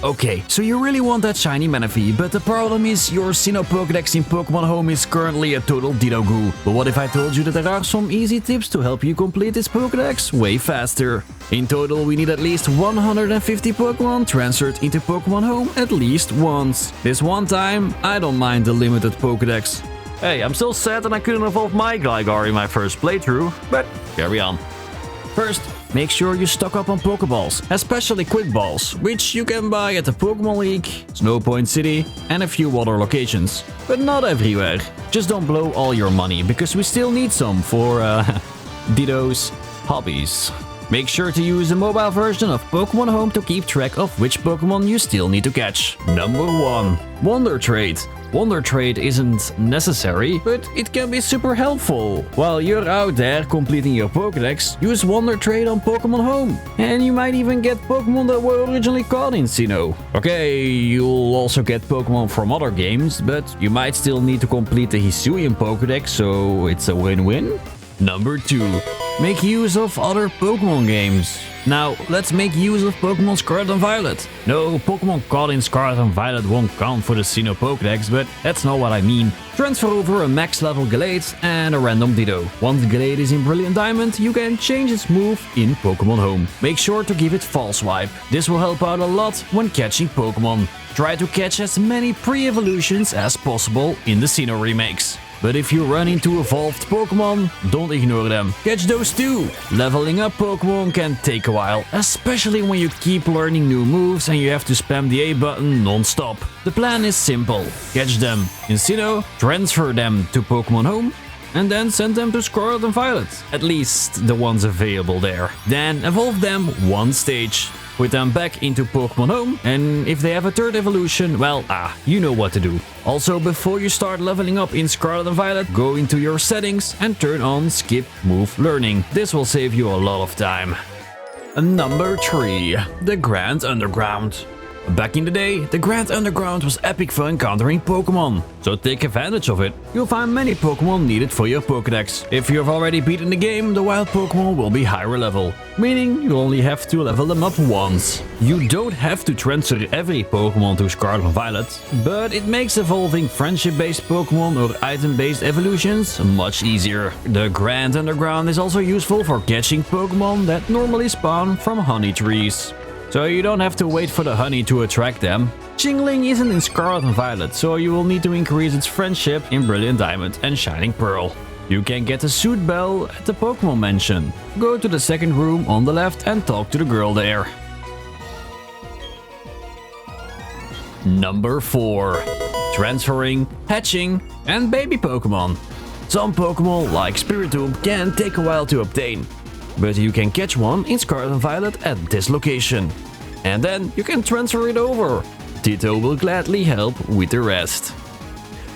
Okay, so you really want that Shiny Manaphy, but the problem is your Sinnoh Pokédex in Pokémon Home is currently a total Ditto goo. But what if I told you that there are some easy tips to help you complete this Pokédex way faster? In total, we need at least 150 Pokémon transferred into Pokémon Home at least once. This one time, I don't mind the limited Pokédex. Hey, I'm still sad that I couldn't evolve my Gligar in my first playthrough, but carry on. First, make sure you stock up on Pokeballs, especially Quick Balls, which you can buy at the Pokémon League, Snow Point City, and a few other locations. But not everywhere. Just don't blow all your money, because we still need some for, Ditto's hobbies. Make sure to use the mobile version of Pokémon Home to keep track of which Pokémon you still need to catch. Number 1. Wonder Trade. Wonder Trade isn't necessary, but it can be super helpful. While you're out there completing your Pokédex, use Wonder Trade on Pokémon Home. And you might even get Pokémon that were originally caught in Sinnoh. Okay, you'll also get Pokémon from other games, but you might still need to complete the Hisuian Pokédex, so it's a win-win. Number 2. Make use of other Pokémon games. Now, let's make use of Pokémon Scarlet and Violet. No, Pokémon caught in Scarlet and Violet won't count for the Sinnoh Pokédex, but that's not what I mean. Transfer over a max level Gallade and a random Ditto. Once Gallade is in Brilliant Diamond, you can change its move in Pokémon Home. Make sure to give it False Swipe. This will help out a lot when catching Pokémon. Try to catch as many pre-evolutions as possible in the Sinnoh remakes. But if you run into evolved Pokémon, don't ignore them. Catch those too! Leveling up Pokémon can take a while, especially when you keep learning new moves and you have to spam the A button non-stop. The plan is simple. Catch them in Sinnoh, transfer them to Pokémon Home, and then send them to Scarlet and Violet. At least the ones available there. Then evolve them one stage. Put them back into Pokémon Home, and if they have a third evolution, well, you know what to do. Also, before you start leveling up in Scarlet and Violet, go into your settings and turn on Skip Move Learning. This will save you a lot of time. Number 3. The Grand Underground. Back in the day, the Grand Underground was epic for encountering Pokémon, so take advantage of it. You'll find many Pokémon needed for your Pokédex. If you've already beaten the game, the wild Pokémon will be higher level, meaning you only have to level them up once. You don't have to transfer every Pokémon to Scarlet and Violet, but it makes evolving friendship-based Pokémon or item-based evolutions much easier. The Grand Underground is also useful for catching Pokémon that normally spawn from honey trees. So you don't have to wait for the honey to attract them. Chingling isn't in Scarlet and Violet, so you will need to increase its friendship in Brilliant Diamond and Shining Pearl. You can get the Suit Bell at the Pokémon Mansion. Go to the second room on the left and talk to the girl there. Number 4. Transferring, hatching, and baby Pokémon. Some Pokémon, like Spiritomb, can take a while to obtain. But you can catch one in Scarlet and Violet at this location. And then you can transfer it over. Ditto will gladly help with the rest.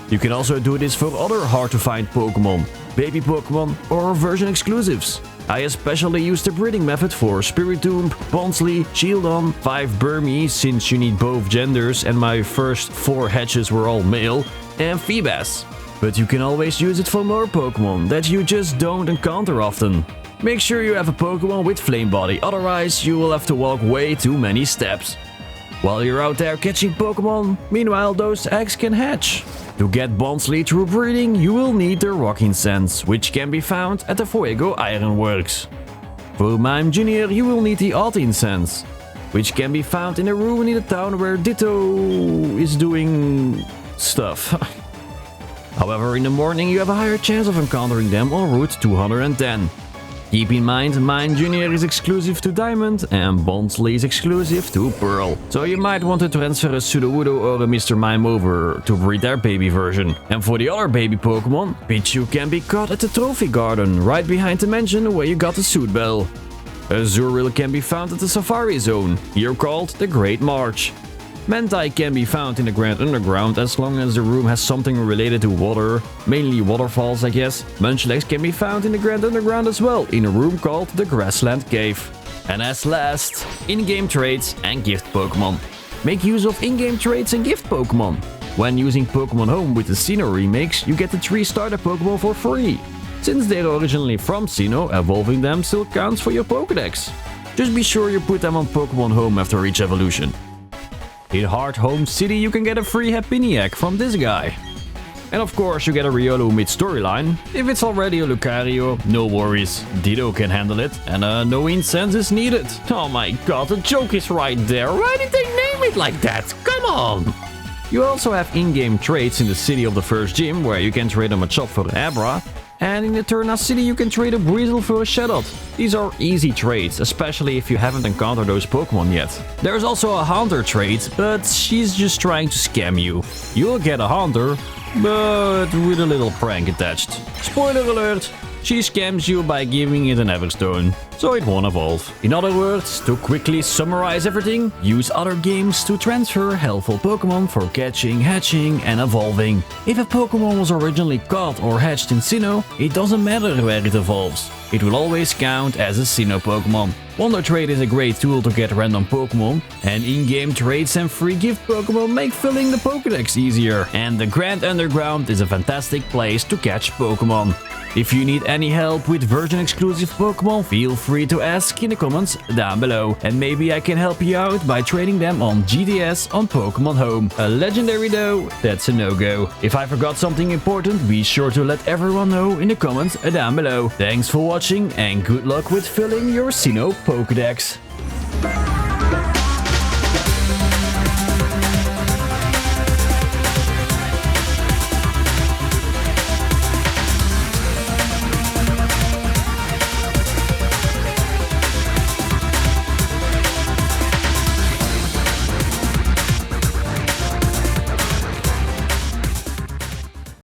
You can also do this for other hard to find Pokémon, baby Pokémon or version exclusives. I especially use the breeding method for Spiritomb, Bonsly, Shieldon, 5 Burmese since you need both genders and my first 4 hatches were all male, and Feebas. But you can always use it for more Pokémon that you just don't encounter often. Make sure you have a Pokémon with Flame Body, otherwise you will have to walk way too many steps. While you're out there catching Pokémon, meanwhile those eggs can hatch. To get Bonsly through breeding, you will need the Rock Incense, which can be found at the Fuego Ironworks. For Mime Jr., you will need the Odd Incense, which can be found in a room in the town where Ditto is doing stuff. However, in the morning you have a higher chance of encountering them on Route 210. Keep in mind, Mine Jr. is exclusive to Diamond and Bonsly is exclusive to Pearl. So you might want to transfer a Sudowoodo or a Mr. Mime over to breed their baby version. And for the other baby Pokémon, Pichu can be caught at the Trophy Garden, right behind the mansion where you got the Suit Bell. A Zuril can be found at the Safari Zone, here called the Great March. Mentai can be found in the Grand Underground as long as the room has something related to water, mainly waterfalls I guess. Munchlax can be found in the Grand Underground as well, in a room called the Grassland Cave. And as last, in-game trades and gift Pokémon. Make use of in-game trades and gift Pokémon. When using Pokémon Home with the Sinnoh remakes, you get the 3 starter Pokémon for free. Since they're originally from Sinnoh, evolving them still counts for your Pokédex. Just be sure you put them on Pokémon Home after each evolution. In Hard Home City you can get a free Happiny egg from this guy. And of course you get a Riolu mid-storyline. If it's already a Lucario, no worries, Ditto can handle it, and no incense is needed. Oh my god, the joke is right there. Why did they name it like that? Come on! You also have in-game trades in the city of the first gym, where you can trade a Machop for an Abra. And in Eterna City you can trade a Breezel for a Shadowt. These are easy trades, especially if you haven't encountered those Pokemon yet. There's also a Haunter trade, but she's just trying to scam you. You'll get a Haunter, but with a little prank attached. Spoiler alert! She scams you by giving it an Everstone, so it won't evolve. In other words, to quickly summarize everything, use other games to transfer helpful Pokemon for catching, hatching and evolving. If a Pokemon was originally caught or hatched in Sinnoh, it doesn't matter where it evolves. It will always count as a Sinnoh Pokemon. Wonder Trade is a great tool to get random Pokemon, and in-game trades and free gift Pokemon make filling the Pokedex easier. And the Grand Underground is a fantastic place to catch Pokemon. If you need any help with version-exclusive Pokemon, feel free to ask in the comments down below. And maybe I can help you out by trading them on GTS on Pokémon Home. A legendary though, that's a no-go. If I forgot something important, be sure to let everyone know in the comments down below. Thanks for watching and good luck with filling your Sinnoh Pokédex.